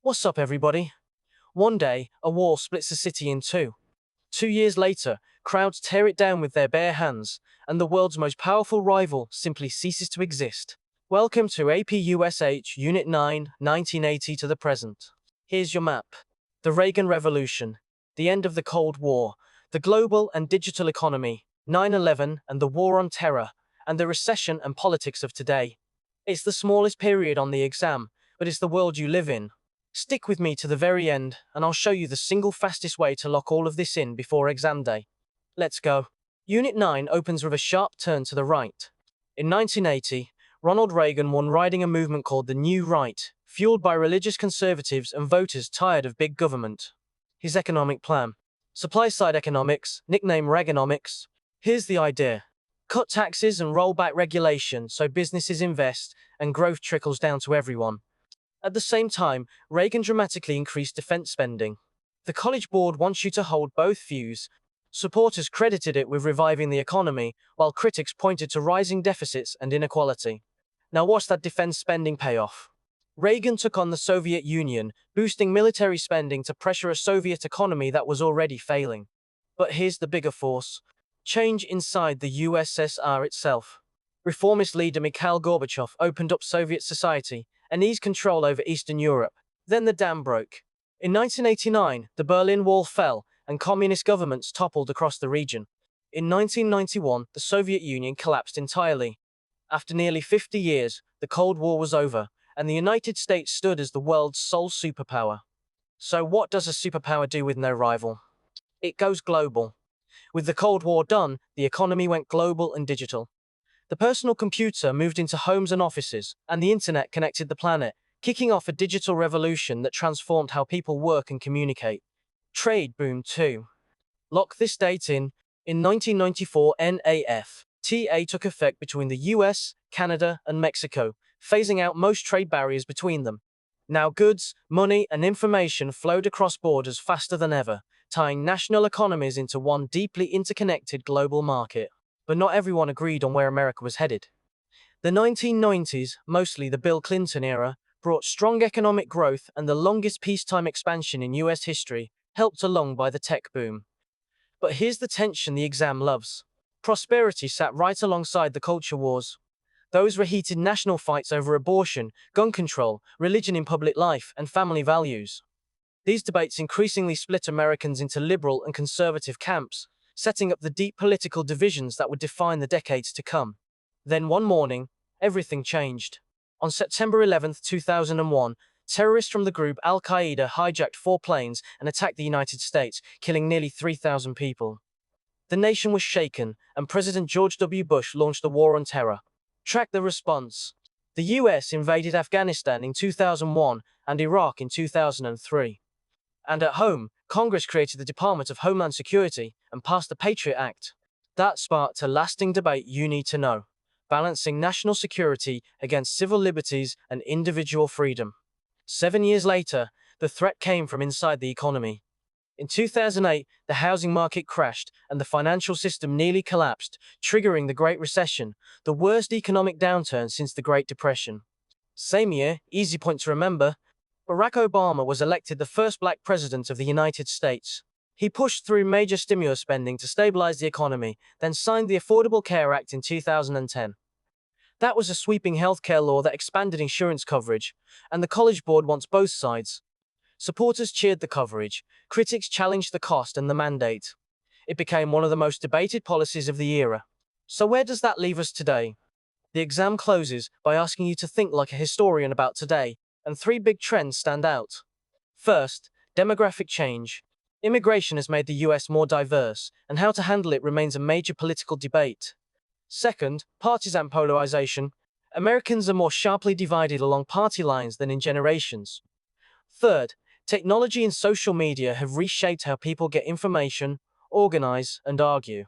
What's up, everybody? One day, a war splits a city in two. 2 years later, crowds tear it down with their bare hands, and the world's most powerful rival simply ceases to exist. Welcome to APUSH Unit 9, 1980 to the present. Here's your map. The Reagan Revolution, the end of the Cold War, the global and digital economy, 9/11 and the War on Terror, and the recession and politics of today. It's the smallest period on the exam, but it's the world you live in. Stick with me to the very end, and I'll show you the single fastest way to lock all of this in before exam day. Let's go. Unit 9 opens with a sharp turn to the right. In 1980, Ronald Reagan won riding a movement called the New Right, fueled by religious conservatives and voters tired of big government. His economic plan. Supply-side economics, nicknamed Reaganomics. Here's the idea. Cut taxes and roll back regulation so businesses invest and growth trickles down to everyone. At the same time, Reagan dramatically increased defense spending. The College Board wants you to hold both views. Supporters credited it with reviving the economy, while critics pointed to rising deficits and inequality. Now watch that defense spending pay off. Reagan took on the Soviet Union, boosting military spending to pressure a Soviet economy that was already failing. But here's the bigger force. Change inside the USSR itself. Reformist leader Mikhail Gorbachev opened up Soviet society and eased control over Eastern Europe. Then the dam broke. In 1989, the Berlin Wall fell and communist governments toppled across the region. In 1991, the Soviet Union collapsed entirely. After nearly 50 years, the Cold War was over, and the United States stood as the world's sole superpower. So what does a superpower do with no rival? It goes global. With the Cold War done, the economy went global and digital. The personal computer moved into homes and offices, and the internet connected the planet, kicking off a digital revolution that transformed how people work and communicate. Trade boomed too. Lock this date in. In 1994, NAFTA took effect between the US, Canada, and Mexico, phasing out most trade barriers between them. Now goods, money, and information flowed across borders faster than ever, tying national economies into one deeply interconnected global market. But not everyone agreed on where America was headed. The 1990s, mostly the Bill Clinton era, brought strong economic growth and the longest peacetime expansion in US history, helped along by the tech boom. But here's the tension the exam loves. Prosperity sat right alongside the culture wars. Those were heated national fights over abortion, gun control, religion in public life, and family values. These debates increasingly split Americans into liberal and conservative camps, setting up the deep political divisions that would define the decades to come. Then one morning, everything changed. On September 11, 2001, terrorists from the group Al-Qaeda hijacked 4 planes and attacked the United States, killing nearly 3,000 people. The nation was shaken, and President George W. Bush launched the War on Terror. Track the response. The US invaded Afghanistan in 2001 and Iraq in 2003. And at home, Congress created the Department of Homeland Security and passed the Patriot Act. That sparked a lasting debate you need to know, balancing national security against civil liberties and individual freedom. 7 years later, the threat came from inside the economy. In 2008, the housing market crashed and the financial system nearly collapsed, triggering the Great Recession, the worst economic downturn since the Great Depression. Same year, easy point to remember, Barack Obama was elected the first black president of the United States. He pushed through major stimulus spending to stabilize the economy, then signed the Affordable Care Act in 2010. That was a sweeping healthcare law that expanded insurance coverage, and the College Board wants both sides. Supporters cheered the coverage, critics challenged the cost and the mandate. It became one of the most debated policies of the era. So where does that leave us today? The exam closes by asking you to think like a historian about today, and 3 big trends stand out. First, demographic change. Immigration has made the US more diverse, and how to handle it remains a major political debate. Second, partisan polarization. Americans are more sharply divided along party lines than in generations. Third, technology and social media have reshaped how people get information, organize, and argue.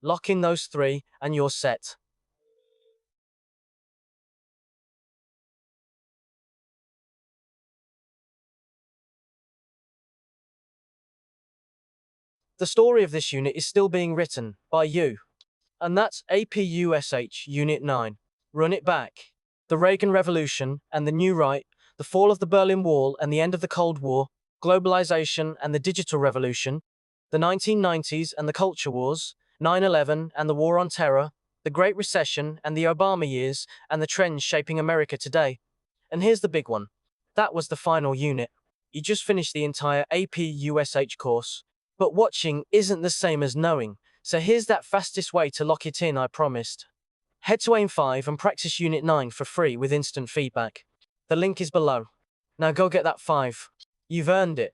Lock in those 3, and you're set. The story of this unit is still being written by you. And that's APUSH Unit 9. Run it back. The Reagan Revolution and the New Right, the fall of the Berlin Wall and the end of the Cold War, globalization and the digital revolution, the 1990s and the culture wars, 9/11 and the war on terror, the Great Recession and the Obama years, and the trends shaping America today. And here's the big one. That was the final unit. You just finished the entire APUSH course. But watching isn't the same as knowing, so here's that fastest way to lock it in I promised. Head to AIM 5 and practice Unit 9 for free with instant feedback. The link is below. Now go get that 5. You've earned it.